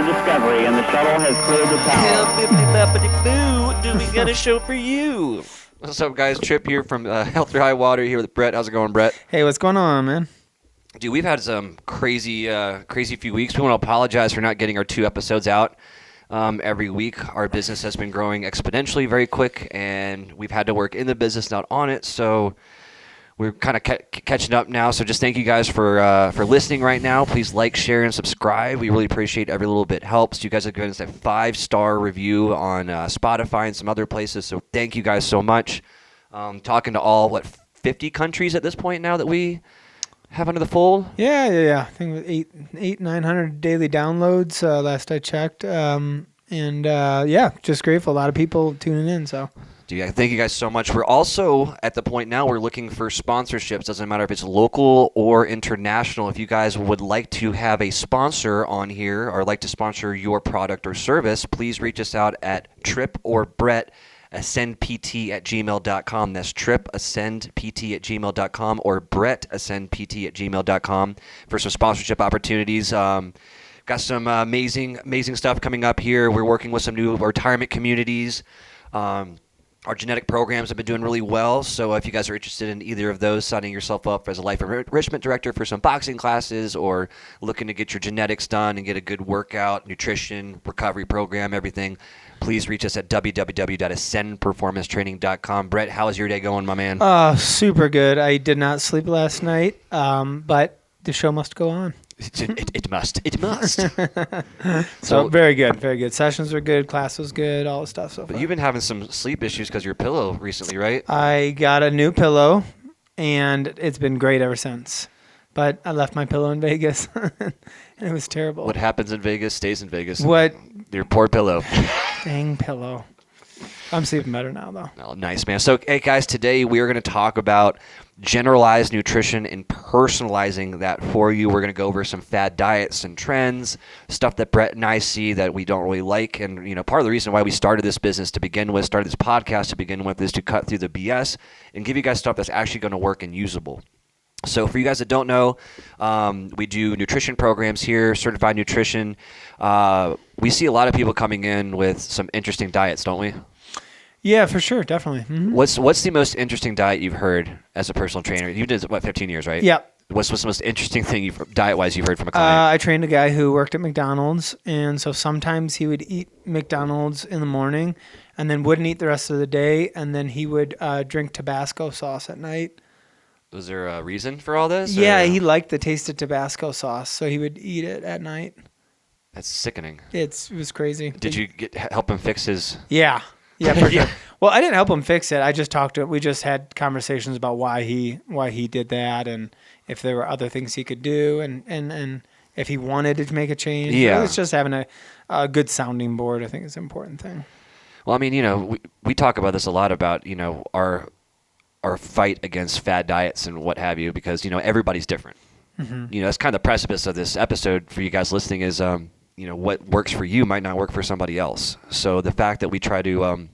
Discovery, and the shuttle has cleared the tower. Do we got a show for you? What's up, guys? Tripp here from Health Through High Water here with Bret. How's it going, Bret? Hey, what's going on, man? Dude, we've had some crazy few weeks. We want to apologize for not getting our 2 episodes out every week. Our business has been growing exponentially very quick, and we've had to work in the business, not on it. So we're kind of catching up now. So just thank you guys for listening right now. Please like, share, and subscribe. We really appreciate every little bit helps. You guys have given us a 5-star review on Spotify and some other places. So thank you guys so much. Talking to all, 50 countries at this point now that we have under the fold? Yeah. I think it was 900 daily downloads last I checked. Just grateful. A lot of people tuning in. So, thank you guys so much. We're also at the point now we're looking for sponsorships. Doesn't matter if it's local or international. If you guys would like to have a sponsor on here or like to sponsor your product or service, please reach us out at Tripp or Bret. ascendpt@gmail.com. That's trippascendpt@gmail.com or bretascendpt@gmail.com for some sponsorship opportunities. Got some amazing stuff coming up here. We're working with some new retirement communities. Our genetic programs have been doing really well, so if you guys are interested in either of those, signing yourself up as a life enrichment director for some boxing classes or looking to get your genetics done and get a good workout, nutrition, recovery program, everything, please reach us at www.ascendperformancetraining.com. Bret, how is your day going, my man? Super good. I did not sleep last night, but the show must go on. It must. So very good. Sessions were good. Class was good. All the stuff so far. But you've been having some sleep issues because of your pillow recently, right? I got a new pillow, and it's been great ever since. But I left my pillow in Vegas, and it was terrible. What happens in Vegas stays in Vegas. What? Your poor pillow. Dang pillow. I'm sleeping better now, though. Oh, nice, man. So, hey, guys, today we are going to talk about generalized nutrition and personalizing that for you. We're going to go over some fad diets and trends, stuff that Bret and I see that we don't really like. And, part of the reason why we started this business to begin with, started this podcast to begin with, is to cut through the BS and give you guys stuff that's actually going to work and usable. So for you guys that don't know, we do nutrition programs here, certified nutrition. We see a lot of people coming in with some interesting diets, don't we? Yeah, for sure, definitely. Mm-hmm. What's the most interesting diet you've heard as a personal trainer? You did 15 years, right? Yeah. What's the most interesting thing diet-wise you've heard from a client? I trained a guy who worked at McDonald's, and so sometimes he would eat McDonald's in the morning, and then wouldn't eat the rest of the day, and then he would drink Tabasco sauce at night. Was there a reason for all this? Yeah, he liked the taste of Tabasco sauce, so he would eat it at night. That's sickening. It was crazy. Did you help him fix his? Yeah, for sure. Well, I didn't help him fix it. I just talked to him. We just had conversations about why he did that, and if there were other things he could do, and if he wanted to make a change. Yeah, it's just having a good sounding board. I think is an important thing. Well, I mean, we talk about this a lot about our fight against fad diets and what have you, because everybody's different. Mm-hmm. That's kind of the precipice of this episode for you guys listening is what works for you might not work for somebody else. So the fact that we try to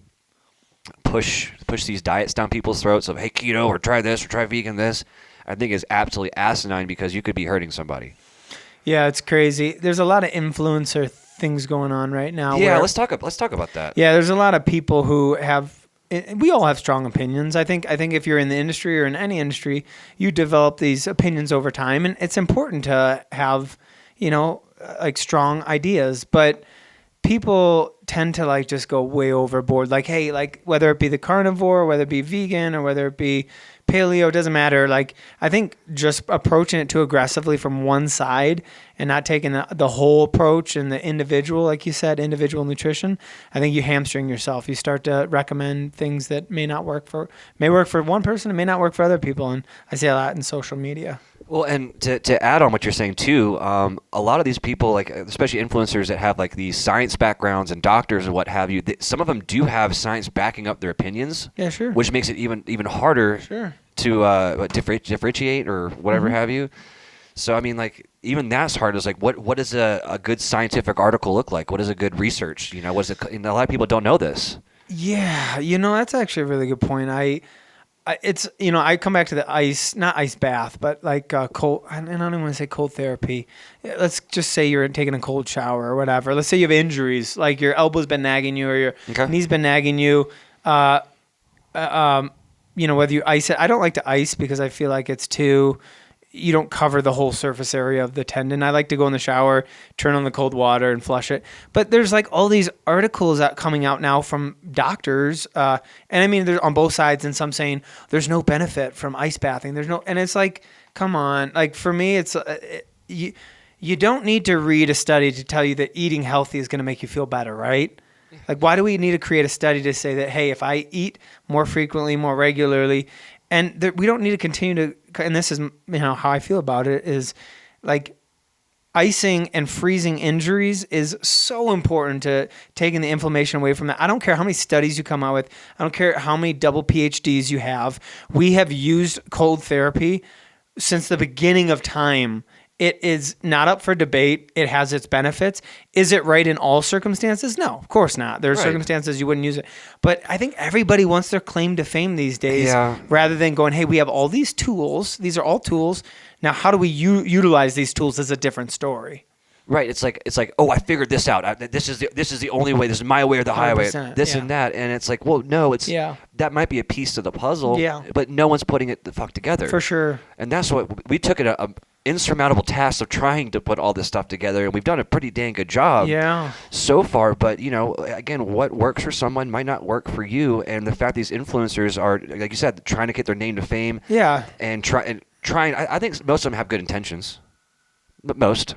push these diets down people's throats of, hey, keto, or try this, or try vegan this, I think is absolutely asinine, because you could be hurting somebody. Yeah, it's crazy. There's a lot of influencer things going on right now. Yeah, let's talk about that. Yeah, there's a lot of people who have. We all have strong opinions. I think if you're in the industry or in any industry, you develop these opinions over time, and it's important to have strong ideas, but people tend to just go way overboard. Hey, whether it be the carnivore, whether it be vegan, or whether it be paleo, doesn't matter. I think just approaching it too aggressively from one side and not taking the whole approach and the individual, like you said, individual nutrition, I think you hamstring yourself. You start to recommend things that may work for one person and may not work for other people. And I see a lot in social media. Well, and to add on what you're saying too, a lot of these people, especially influencers that have these science backgrounds and doctors and what have you, some of them do have science backing up their opinions. Yeah, sure. Which makes it even harder to differentiate or whatever have you. So I mean, even that's hard. Is what does a good scientific article look like? What is a good research? What is it? A lot of people don't know this. Yeah, that's actually a really good point. it's, I come back to the ice, not ice bath, but like cold, and I don't want to say cold therapy. Let's just say you're taking a cold shower or whatever. Let's say you have injuries, like your elbow's been nagging you or your knee's been nagging you. Whether you ice it, I don't like to ice because I feel like you don't cover the whole surface area of the tendon. I like to go in the shower, turn on the cold water, and flush it. But there's like all these articles coming out now from doctors, and I mean, they're on both sides, and some saying there's no benefit from ice bathing. And it's like, come on. Like for me, it's you don't need to read a study to tell you that eating healthy is going to make you feel better, right? Like, why do we need to create a study to say that, hey, if I eat more frequently, more regularly, and we don't need to continue to, and this is how I feel about it, is like icing and freezing injuries is so important to taking the inflammation away from that. I don't care how many studies you come out with. I don't care how many double PhDs you have. We have used cold therapy since the beginning of time. It is not up for debate. It has its benefits. Is it right in all circumstances? No, of course not. There are circumstances you wouldn't use it. But I think everybody wants their claim to fame these days rather than going, hey, we have all these tools. These are all tools. Now, how do we utilize these tools is a different story. Right. It's like, oh, I figured this out. This is the only way. This is my way or the highway. This and that. And it's like, well, no, that might be a piece of the puzzle. Yeah. But no one's putting it the fuck together. For sure. And that's what we took it a insurmountable task of trying to put all this stuff together, and we've done a pretty dang good job so far. But again, what works for someone might not work for you, and the fact these influencers are, like you said, trying to get their name to fame, and trying. I think most of them have good intentions, but most.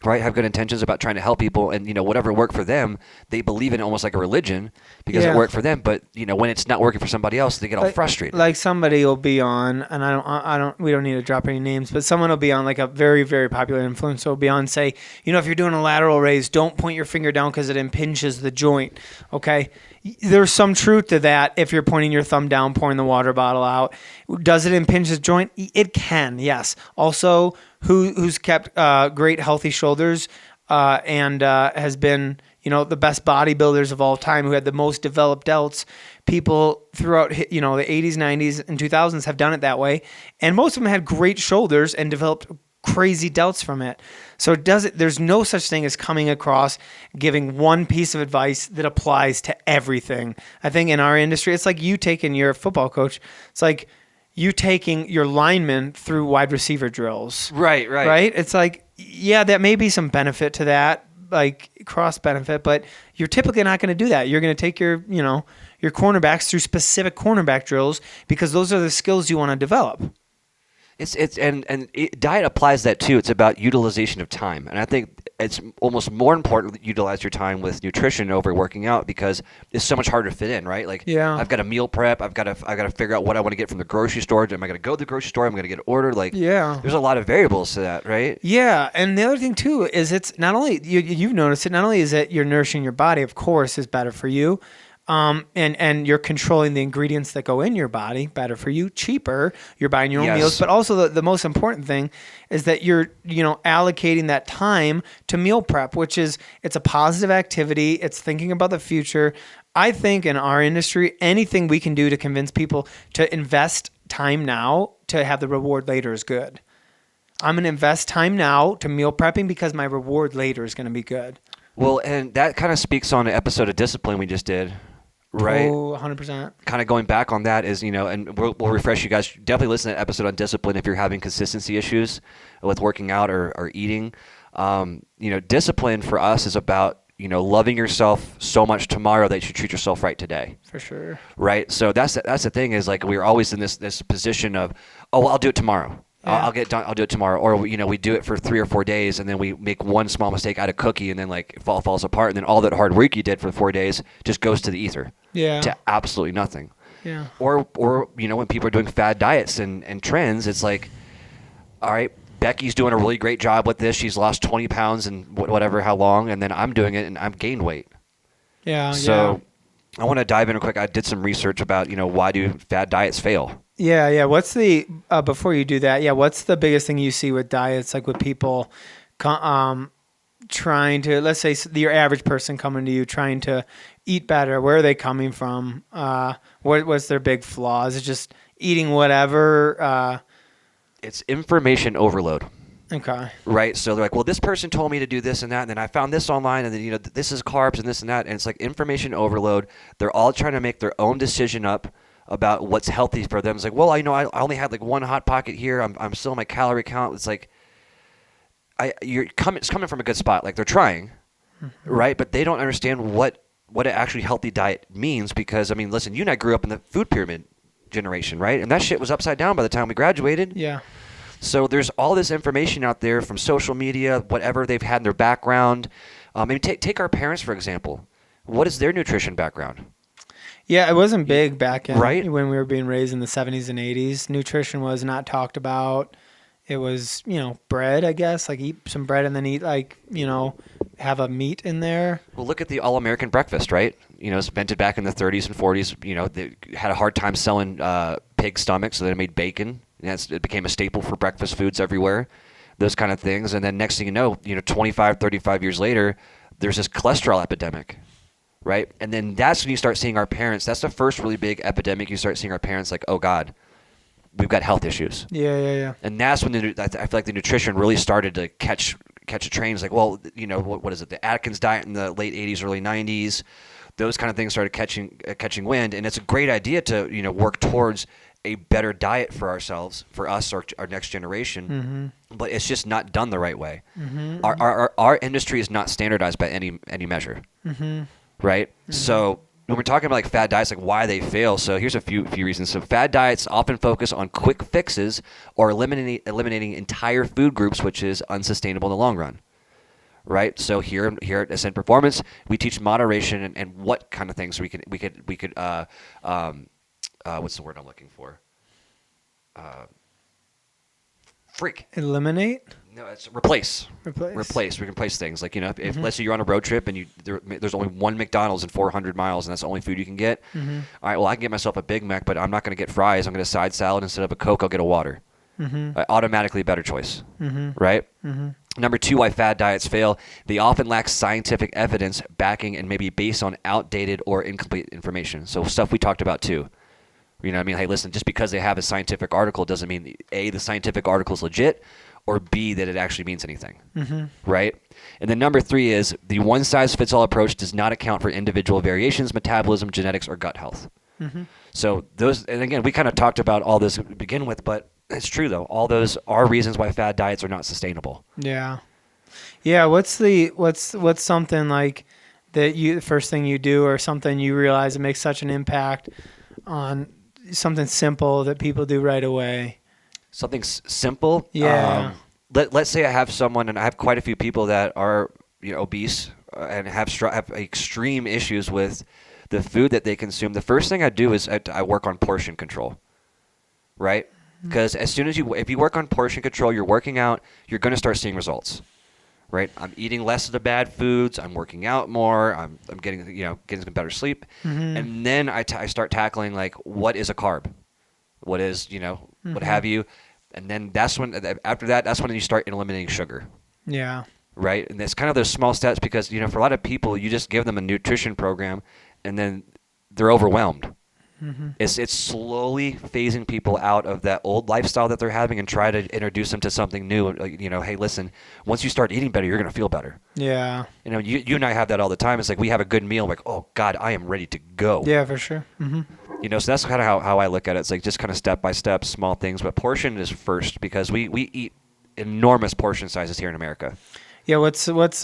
Right, have good intentions about trying to help people, and whatever worked for them, they believe in it almost like a religion because it worked for them. But when it's not working for somebody else, they get all frustrated. Like somebody will be on, and we don't need to drop any names, but someone will be on, like a very, very popular influencer will be on, say, if you're doing a lateral raise, don't point your finger down because it impinges the joint. Okay, there's some truth to that. If you're pointing your thumb down, pouring the water bottle out, does it impinge the joint? It can, yes. Also, who's kept great healthy shoulders and has been the best bodybuilders of all time, who had the most developed delts. People throughout the 80s, 90s, and 2000s have done it that way, and most of them had great shoulders and developed crazy delts from it. So there's no such thing as coming across giving one piece of advice that applies to everything. I think in our industry, it's like you taking your football coach. It's like you taking your lineman through wide receiver drills. Right. It's like, that may be some benefit to that, like cross benefit, but you're typically not going to do that. You're going to take your cornerbacks through specific cornerback drills because those are the skills you want to develop. Diet applies that too. It's about utilization of time, and I think it's almost more important to utilize your time with nutrition over working out because it's so much harder to fit in, right? Like, I've got to meal prep. I've got to figure out what I want to get from the grocery store. Am I going to go to the grocery store? I'm going to get an order. Like, there's a lot of variables to that, right? Yeah, and the other thing too is it's not only you've noticed it. Not only is it you're nourishing your body, of course, is better for you. And you're controlling the ingredients that go in your body, better for you, cheaper. You're buying your own meals, but also the most important thing is that you're allocating that time to meal prep, which is it's a positive activity. It's thinking about the future. I think in our industry, anything we can do to convince people to invest time now to have the reward later is good. I'm going to invest time now to meal prepping because my reward later is going to be good. Well, and that kind of speaks on the episode of Discipline we just did. Right. Oh, 100%. Kind of going back on that is, and we'll refresh you guys. Definitely listen to that episode on discipline if you're having consistency issues with working out or eating. Discipline for us is about, loving yourself so much tomorrow that you should treat yourself right today. For sure. Right. So that's the thing is like we're always in this position of, oh, well, I'll do it tomorrow. I'll get it done. I'll do it tomorrow. Or, we do it for 3 or 4 days and then we make one small mistake out of cookie and then like it falls apart. And then all that hard work you did for 4 days just goes to the ether. Yeah. To absolutely nothing. Yeah. Or when people are doing fad diets and trends, it's like, all right, Becky's doing a really great job with this. She's lost 20 pounds in whatever, how long. And then I'm doing it and I've gained weight. Yeah. So I want to dive in real quick. I did some research about, why do fad diets fail? Yeah. What's the before you do that? Yeah, what's the biggest thing you see with diets, like with people trying to, let's say your average person coming to you trying to eat better? Where are they coming from? What's their big flaws? Is it just eating whatever? It's information overload. Okay. Right, so they're like, well, this person told me to do this and that, and then I found this online, and then this is carbs and this and that, and it's like information overload. They're all trying to make their own decision up about what's healthy for them. It's like, well, I only had like one hot pocket here. I'm still in my calorie count. It's like, it's coming from a good spot. Like they're trying, right? But they don't understand what an actually healthy diet means because listen, you and I grew up in the food pyramid generation, right? And that shit was upside down by the time we graduated. Yeah. So there's all this information out there from social media, whatever they've had in their background. Take our parents, for example. What is their nutrition background? Yeah, it wasn't big back in Right. when we were being raised in the 70s and 80s. Nutrition was not talked about. It was, bread, I guess, like eat some bread and then eat have a meat in there. Well, look at the all-American breakfast, right? It's invented back in the 30s and 40s. They had a hard time selling pig stomachs, so they made bacon. It became a staple for breakfast foods everywhere, those kind of things. And then next thing you know, 25, 35 years later, there's this cholesterol epidemic, right? And then that's when you start seeing our parents. That's the first really big epidemic. You start seeing our parents like, oh, God, we've got health issues. Yeah. And that's when I feel like the nutrition really started to catch a train. It's like, well, what is it? The Atkins diet in the late 80s, early 90s, those kind of things started catching wind. And it's a great idea to, work towards a better diet for ourselves, for us, our next generation, but it's just not done the right way. Our industry is not standardized by any measure, right? So when we're talking about like fad diets, like why they fail, so here's a few reasons. So fad diets often focus on quick fixes or eliminating entire food groups, which is unsustainable in the long run. Right, so here at Ascent Performance, we teach moderation and what kind of things we could what's the word I'm looking for? Eliminate? No, it's replace. Replace. We can replace things. Like, if let's say you're on a road trip and there's only one McDonald's in 400 miles and that's the only food you can get. All right, well, I can get myself a Big Mac, but I'm not going to get fries. I'm going to side salad. Instead of a Coke, I'll get a water. Automatically a better choice, right? Number two, why fad diets fail. They often lack scientific evidence backing and maybe based on outdated or incomplete information. So stuff we talked about too. You know what I mean? Hey, listen, just because they have a scientific article doesn't mean, A, the scientific article is legit, or B, that it actually means anything, right? And then number three is the one-size-fits-all approach does not account for individual variations, metabolism, genetics, or gut health. So those, and again, we kind of talked about all this to begin with, but it's true though. All those are reasons why fad diets are not sustainable. Yeah. What's something like that the first thing you do or something you realize it makes such an impact on something simple that people do right away? Something simple. Yeah. Let's say I have someone, and I have quite a few people that are obese and have extreme issues with the food that they consume. The first thing I do is I work on portion control, right? Because as soon as if you work on portion control, you're working out, you're going to start seeing results, right? I'm eating less of the bad foods. I'm working out more. I'm getting some better sleep, and then I start tackling like what is a carb, what is what have you, and then that's when you start eliminating sugar. Yeah. Right, and it's kind of those small steps because for a lot of people you just give them a nutrition program, and then they're overwhelmed. It's slowly phasing people out of that old lifestyle that they're having and try to introduce them to something new. Like, hey, listen, once you start eating better, you're going to feel better. Yeah. You and I have that all the time. It's like we have a good meal. Like, oh, God, I am ready to go. Yeah, for sure. So that's kind of how I look at it. It's like just kind of step by step, small things. But portion is first because we eat enormous portion sizes here in America. Yeah,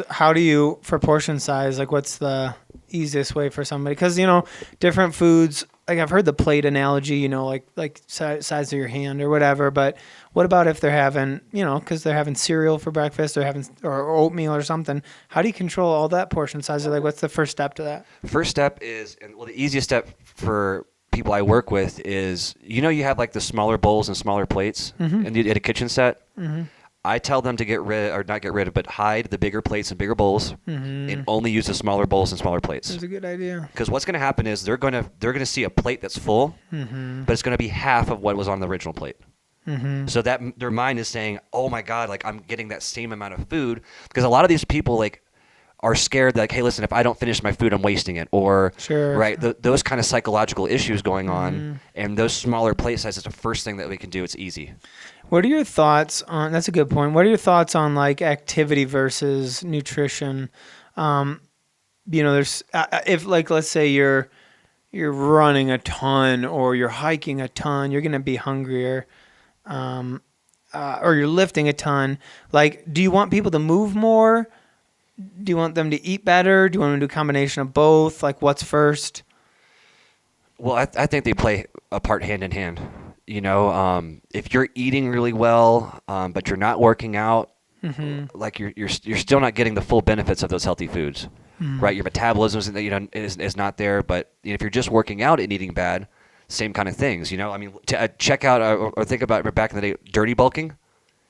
how do you, for portion size, like what's the easiest way for somebody? Because, different foods, like I've heard the plate analogy, like size of your hand or whatever. But what about if they're having, because they're having cereal for breakfast or oatmeal or something? How do you control all that portion size? Or like, what's the first step to that? First step is, the easiest step for people I work with is, you have like the smaller bowls and smaller plates at a kitchen set. I tell them to but hide the bigger plates and bigger bowls and only use the smaller bowls and smaller plates. That's a good idea. Because what's going to happen is they're going to see a plate that's full, but it's going to be half of what was on the original plate. So that their mind is saying, oh my God, like I'm getting that same amount of food. Because a lot of these people like are scared that, like, hey, listen, if I don't finish my food, I'm wasting it, or Sure. right, those kind of psychological issues going on, and those smaller plate sizes. The first thing that we can do, it's easy. What are your thoughts on? That's a good point. What are your thoughts on like activity versus nutrition? There's if like let's say you're running a ton or you're hiking a ton, you're gonna be hungrier, or you're lifting a ton. Like, do you want people to move more? Do you want them to eat better? Do you want them to do a combination of both? Like, what's first? Well, I think they play a part hand in hand. If you're eating really well, but you're not working out, like you're still not getting the full benefits of those healthy foods, right? Your metabolism is not there. But if you're just working out and eating bad, same kind of things. Check out or think about back in the day, dirty bulking.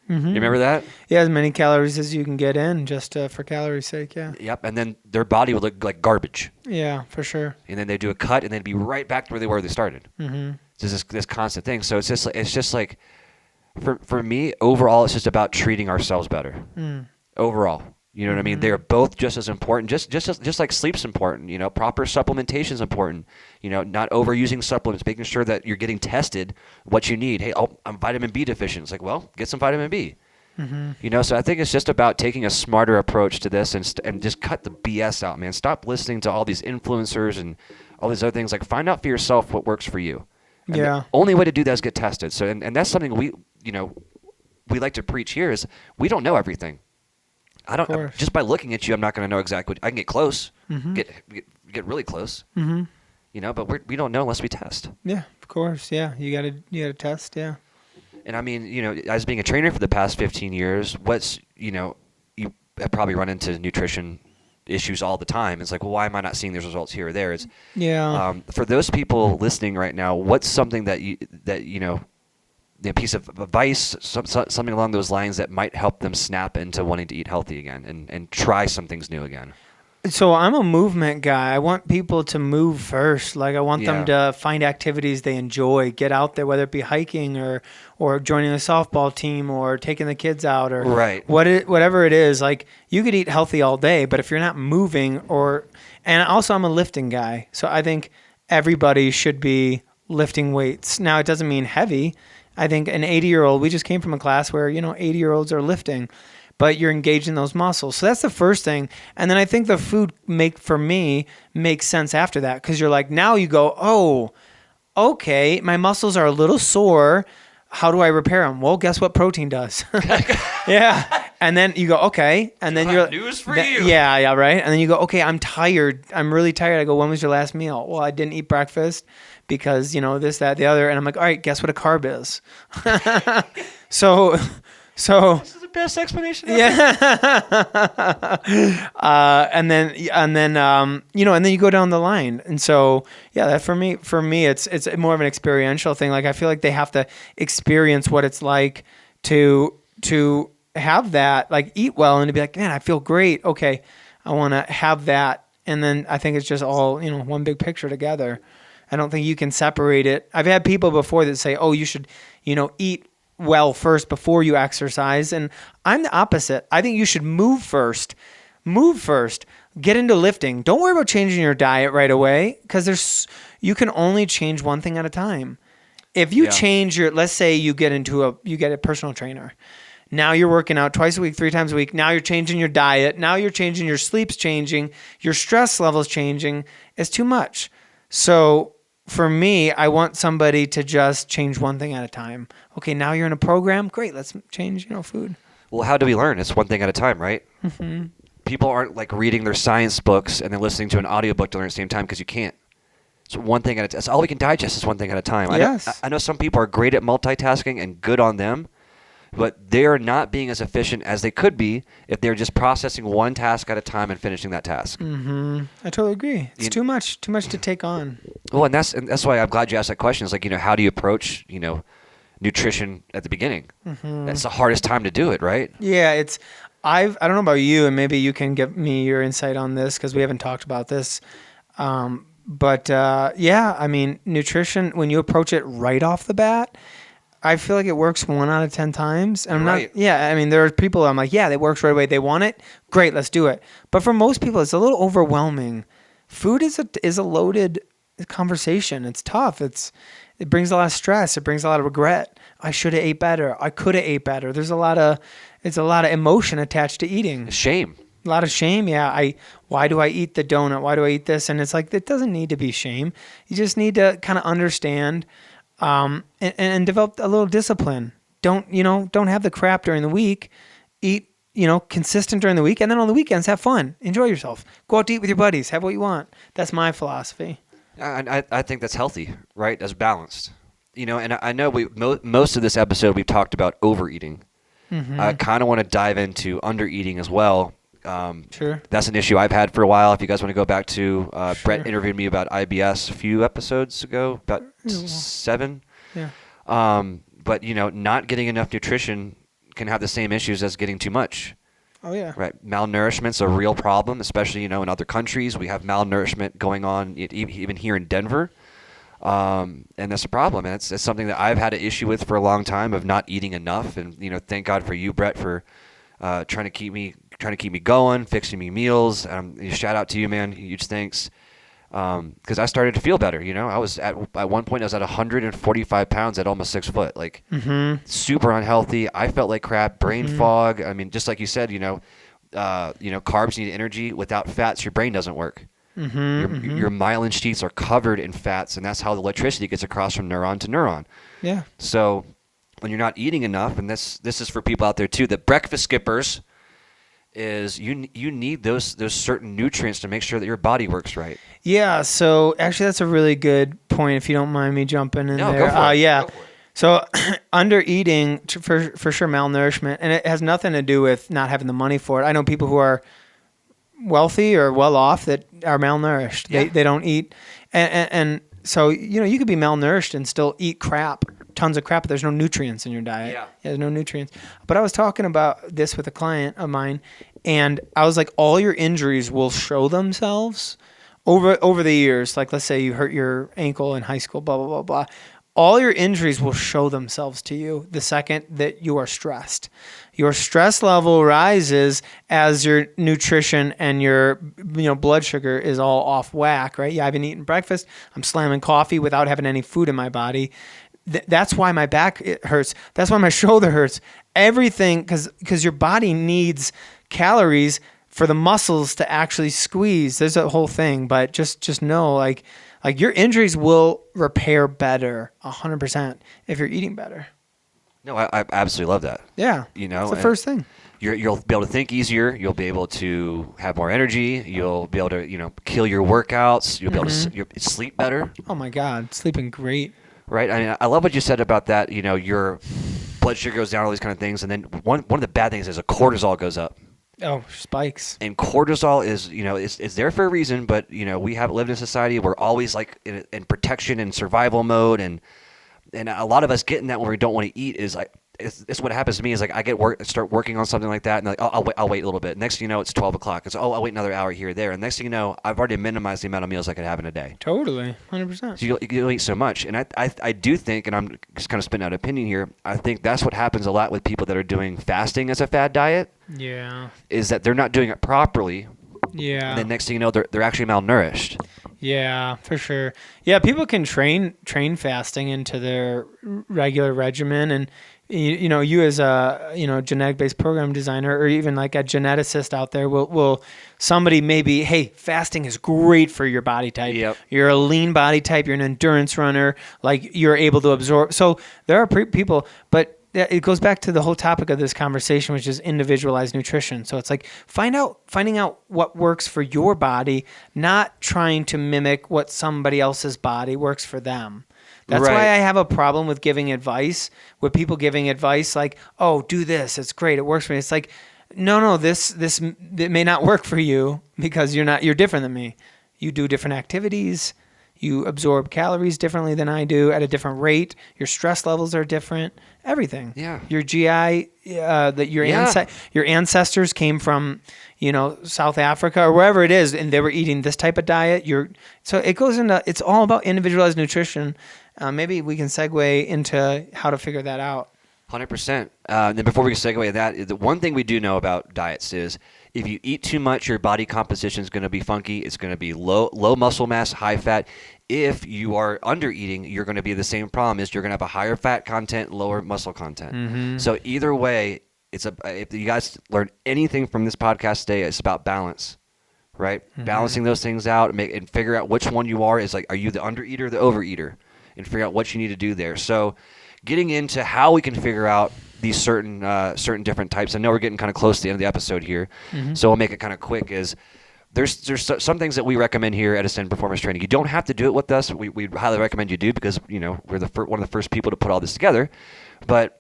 You remember that? Yeah, as many calories as you can get in, just for calories' sake. Yeah. Yep. And then their body would look like garbage. Yeah, for sure. And then they do a cut, and they'd be right back to where they started. It's just this constant thing. So it's just like for me, overall, it's just about treating ourselves better. Overall, you know what I mean? They're both just as important. Just like sleep's important. Proper supplementation is important. Not overusing supplements, making sure that you're getting tested what you need. Hey, I'm vitamin B deficient. It's like, well, get some vitamin B. So I think it's just about taking a smarter approach to this and just cut the BS out, man. Stop listening to all these influencers and all these other things. Like, find out for yourself what works for you. And the only way to do that is get tested. So and that's something we like to preach here is we don't know everything. Just by looking at you, I'm not going to know exactly. I can get close, get really close. But we don't know unless we test. Yeah, of course. Yeah, you gotta test. Yeah. And I mean, as being a trainer for the past 15 years, you have probably run into nutrition issues all the time. It's like, well, why am I not seeing these results here or there? It's for those people listening right now, what's something a piece of advice, something along those lines that might help them snap into wanting to eat healthy again and try some things new again? So I'm a movement guy. I want people to move first. Like, I want them to find activities they enjoy, get out there, whether it be hiking or joining a softball team or taking the kids out or whatever it is. Like, you could eat healthy all day, but if you're not moving and also I'm a lifting guy. So I think everybody should be lifting weights. Now, it doesn't mean heavy. I think an 80-year-old, we just came from a class where, 80-year-olds are lifting, but you're engaging those muscles. So that's the first thing. And then I think the food makes sense after that, because you're like, now you go, oh, okay, my muscles are a little sore. How do I repair them? Well, guess what protein does? Yeah. And then you go, okay. And then you're news for you. Yeah, right. And then you go, okay, I'm tired. I'm really tired. I go, when was your last meal? Well, I didn't eat breakfast because, this, that, the other. And I'm like, all right, guess what a carb is? So this is the best explanation ever. Yeah. And then you go down the line. And so, yeah, that for me, it's more of an experiential thing. Like, I feel like they have to experience what it's like to have that, like, eat well and to be like, man, I feel great. Okay, I want to have that. And then I think it's just all, one big picture together. I don't think you can separate it. I've had people before that say, oh, you should, eat well first before you exercise. And I'm the opposite. I think you should move first. Get into lifting. Don't worry about changing your diet right away, because you can only change one thing at a time. If you change let's say you get a personal trainer. Now you're working out twice a week, 3 times a week. Now you're changing your diet. Now you're changing your sleep's changing. Your stress level's changing. It's too much. So for me, I want somebody to just change one thing at a time. Okay, now you're in a program. Great, let's change, food. Well, how do we learn? It's one thing at a time, right? Mm-hmm. People aren't like reading their science books and then listening to an audiobook to learn at the same time, because you can't. It's one thing at a time. That's all we can digest is one thing at a time. Yes. I know some people are great at multitasking and good on them, but they are not being as efficient as they could be if they're just processing one task at a time and finishing that task. Mm-hmm. I totally agree. It's too much to take on. Well, and that's why I'm glad you asked that question. It's like, how do you approach, nutrition at the beginning? Mm-hmm. That's the hardest time to do it, right? Yeah, I don't know about you, and maybe you can give me your insight on this, because we haven't talked about this. But nutrition, when you approach it right off the bat, I feel like it works 1 out of 10 times. And I'm Right. not, yeah, I mean, there are people I'm like, yeah, it works right away. They want it. Great, let's do it. But for most people, it's a little overwhelming. Food is a loaded conversation. It's tough. It brings a lot of stress. It brings a lot of regret. I should have ate better. I could have ate better. It's a lot of emotion attached to eating. Shame. A lot of shame. Yeah. Why do I eat the donut? Why do I eat this? And it's like, it doesn't need to be shame. You just need to kind of understand, and develop a little discipline. Don't have the crap during the week. Eat, consistent during the week. And then on the weekends, have fun. Enjoy yourself. Go out to eat with your buddies. Have what you want. That's my philosophy. I think that's healthy, right? That's balanced. And I know most of this episode we've talked about overeating. Mm-hmm. I kind of want to dive into undereating as well. Sure. That's an issue I've had for a while. If you guys want to go back to Sure. Bret interviewed me about IBS a few episodes ago, about 7. Yeah. But not getting enough nutrition can have the same issues as getting too much. Oh yeah. Right. Malnourishment's a real problem, especially in other countries. We have malnourishment going on even here in Denver. And that's a problem. And it's something that I've had an issue with for a long time of not eating enough. And thank God for you, Bret, for trying to keep me going, fixing me meals. Shout out to you, man. Huge thanks. Because I started to feel better. I was at one point I was at 145 pounds at almost 6 foot, like super unhealthy. I felt like crap, brain fog. I mean, just like you said, carbs need energy. Without fats, your brain doesn't work. Your myelin sheaths are covered in fats, and that's how the electricity gets across from neuron to neuron. Yeah. So when you're not eating enough, and this is for people out there too, that breakfast skippers, is you need those certain nutrients to make sure that your body works right. Yeah. So actually, that's a really good point. If you don't mind me jumping in there. Go for it. Yeah. Go for it. So under eating, for sure, malnourishment, and it has nothing to do with not having the money for it. I know people who are wealthy or well off that are malnourished. Yeah. They don't eat, and so you could be malnourished and still eat crap, tons of crap, but there's no nutrients in your diet. Yeah. There's no nutrients. But I was talking about this with a client of mine, and I was like, all your injuries will show themselves over the years. Like, let's say you hurt your ankle in high school, blah blah blah blah. All your injuries will show themselves to you the second that you are stressed. Your stress level rises as your nutrition and your blood sugar is all off whack, right? Yeah, I've been eating breakfast. I'm slamming coffee without having any food in my body. That's why my back hurts. That's why my shoulder hurts. Everything, because your body needs calories for the muscles to actually squeeze. There's a whole thing, but just know, like your injuries will repair better 100% if you're eating better. No, I absolutely love that. Yeah. It's the first thing. You'll be able to think easier. You'll be able to have more energy. You'll be able to, kill your workouts. You'll be able to sleep better. Oh my God, sleeping great. Right. I mean, I love what you said about that. Your blood sugar goes down, all these kind of things, and then one of the bad things is cortisol goes up. Oh, spikes. And cortisol is, it's there for a reason, but we have lived in a society where we're always like in protection and survival mode, and a lot of us getting that when we don't want to eat is like. It's what happens to me is like I start working on something like that, and like I'll wait a little bit. Next thing you know, it's 12 o'clock. It's I'll wait another hour here or there, and next thing you know, I've already minimized the amount of meals I could have in a day. Totally, 100%. So you'll eat so much, and I do think, and I'm just kind of spitting out an opinion here. I think that's what happens a lot with people that are doing fasting as a fad diet. Yeah. Is that they're not doing it properly. Yeah. And then next thing you know, they're actually malnourished. Yeah, for sure. Yeah, people can train fasting into their regular regimen, and you as a genetic-based program designer, or even like a geneticist out there, will somebody maybe, hey, fasting is great for your body type. Yep. You're a lean body type. You're an endurance runner. Like you're able to absorb. So there are people, but it goes back to the whole topic of this conversation, which is individualized nutrition. So it's like finding out what works for your body, not trying to mimic what somebody else's body works for them. That's Right. why I have a problem with giving advice, with people giving advice like, oh, do this. It's great. It works for me. It's like, no, this it may not work for you because you're different than me. You do different activities. You absorb calories differently than I do at a different rate. Your stress levels are different. Everything. Yeah. Your GI, your ancestors came from, South Africa or wherever it is, and they were eating this type of diet. So it goes into. It's all about individualized nutrition, maybe we can segue into how to figure that out. 100%. Then before we segue that, the one thing we do know about diets is if you eat too much, your body composition is going to be funky. It's going to be low muscle mass, high fat. If you are under eating, you're going to be the same problem. Is you're going to have a higher fat content, lower muscle content. Mm-hmm. So either way, if you guys learn anything from this podcast today, it's about balance, right? Mm-hmm. Balancing those things out and figure out which one you are. Is like, are you the undereater or the overeater? And figure out what you need to do there. So getting into how we can figure out these certain different types. I know we're getting kind of close to the end of the episode here, so we'll make it kind of quick. Is there's some things that we recommend here at Ascend Performance Training. You don't have to do it with us. We highly recommend you do because we're one of the first people to put all this together. But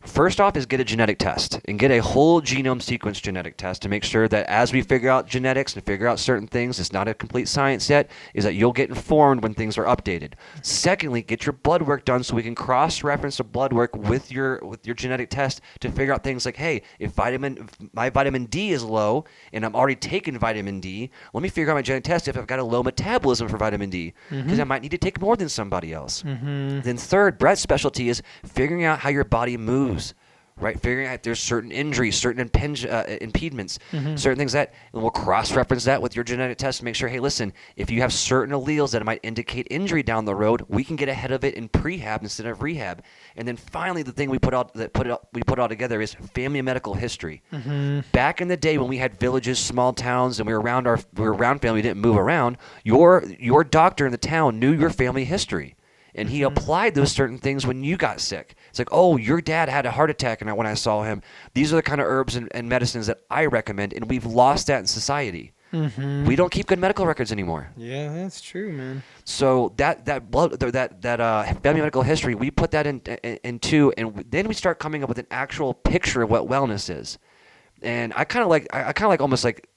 first off is get a genetic test and get a whole genome sequence genetic test to make sure that as we figure out genetics and figure out certain things, it's not a complete science yet, is that you'll get informed when things are updated. Secondly, get your blood work done so we can cross-reference the blood work with your genetic test to figure out things like, hey, if my vitamin D is low and I'm already taking vitamin D, let me figure out my genetic test if I've got a low metabolism for vitamin D because I might need to take more than somebody else. Then third, Bret's specialty is figuring out how your body moves. Right, figuring out if there's certain injuries, certain impediments, certain things and we'll cross-reference that with your genetic test to make sure, hey, listen, if you have certain alleles that might indicate injury down the road, we can get ahead of it in prehab instead of rehab. And then finally, the thing we put all together is family medical history. Back in the day when we had villages, small towns, and we were around family, we didn't move around. Your doctor in the town knew your family history. And he applied those certain things when you got sick. It's like, oh, your dad had a heart attack, and when I saw him, these are the kind of herbs and medicines that I recommend, and we've lost that in society. We don't keep good medical records anymore. Yeah, that's true, man. So that family medical history, we put that in too, and then we start coming up with an actual picture of what wellness is. And I kind of like almost like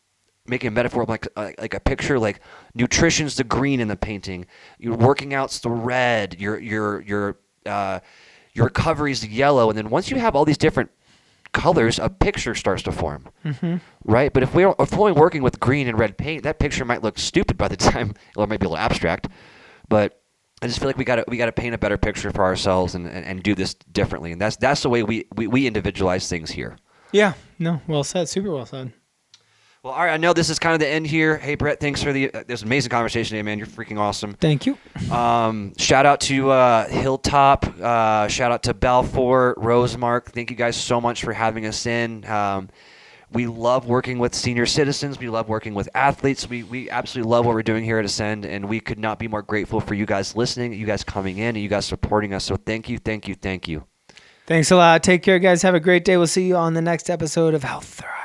making a metaphor of like a picture, like nutrition's the green in the painting, your working out's the red, your recovery's the yellow, and then once you have all these different colors, a picture starts to form, right? But if we're only working with green and red paint, that picture might look stupid by the time, or it might be a little abstract. But I just feel like we got to paint a better picture for ourselves and do this differently, and that's the way we individualize things here. Yeah, no, well said, super well said. Well, all right, I know this is kind of the end here. Hey, Bret, thanks for this amazing conversation today, man. You're freaking awesome. Thank you. Shout out to Hilltop. Shout out to Balfour, Rosemark. Thank you guys so much for having us in. We love working with senior citizens. We love working with athletes. We absolutely love what we're doing here at Ascend, and we could not be more grateful for you guys listening, you guys coming in, and you guys supporting us. So thank you, thank you, thank you. Thanks a lot. Take care, guys. Have a great day. We'll see you on the next episode of Health Thrive.